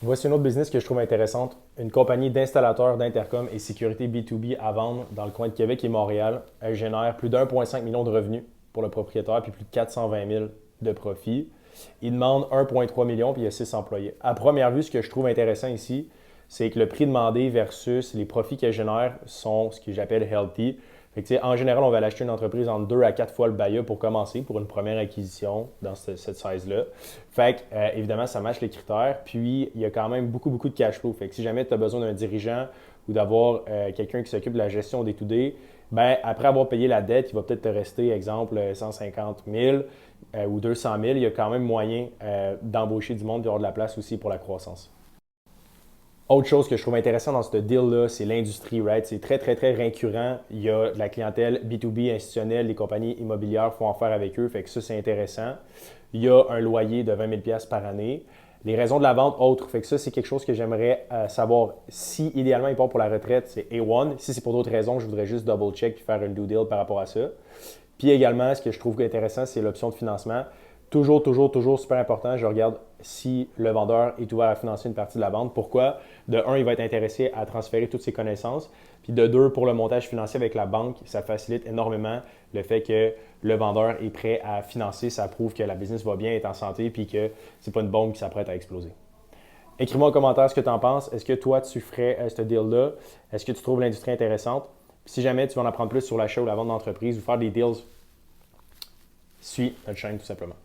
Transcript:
Voici une autre business que je trouve intéressante. Une compagnie d'installateurs d'intercom et sécurité B2B à vendre dans le coin de Québec et Montréal. Elle génère plus d'1,5 million de revenus pour le propriétaire puis plus de 420 000 de profit. Il demande 1,3 million puis il y a 6 employés. À première vue, ce que je trouve intéressant ici, c'est que le prix demandé versus les profits qu'elle génère sont ce que j'appelle healthy. Fait que, en général, on va aller acheter une entreprise en 2 à 4 fois le BAYA pour commencer, pour une première acquisition dans cette size-là. Fait que, évidemment, ça matche les critères. Puis, il y a quand même beaucoup, beaucoup de cash flow. Fait que si jamais tu as besoin d'un dirigeant ou d'avoir quelqu'un qui s'occupe de la gestion des to-day, ben, après avoir payé la dette, il va peut-être te rester, exemple, 150 000 ou 200 000. Il y a quand même moyen d'embaucher du monde et d'avoir de la place aussi pour la croissance. Autre chose que je trouve intéressant dans ce deal-là, c'est l'industrie, right? C'est très, très, très récurrent. Il y a de la clientèle B2B institutionnelle, les compagnies immobilières font affaire avec eux, fait que ça, c'est intéressant. Il y a un loyer de 20 000 par année. Les raisons de la vente, autres. Fait que ça, c'est quelque chose que j'aimerais savoir. Si idéalement, il part pour la retraite, c'est A1. Si c'est pour d'autres raisons, je voudrais juste double-check et faire une due deal par rapport à ça. Puis également, ce que je trouve intéressant, c'est l'option de financement. Toujours, toujours, toujours super important. Je regarde si le vendeur est ouvert à financer une partie de la vente. Pourquoi? De un, il va être intéressé à transférer toutes ses connaissances. Puis de deux, pour le montage financier avec la banque, ça facilite énormément le fait que le vendeur est prêt à financer. Ça prouve que la business va bien, est en santé, puis que c'est pas une bombe qui s'apprête à exploser. Écris-moi en commentaire ce que tu en penses. Est-ce que toi, tu ferais ce deal-là? Est-ce que tu trouves l'industrie intéressante? Puis si jamais tu veux en apprendre plus sur l'achat ou la vente d'entreprise ou faire des deals, suis notre chaîne tout simplement.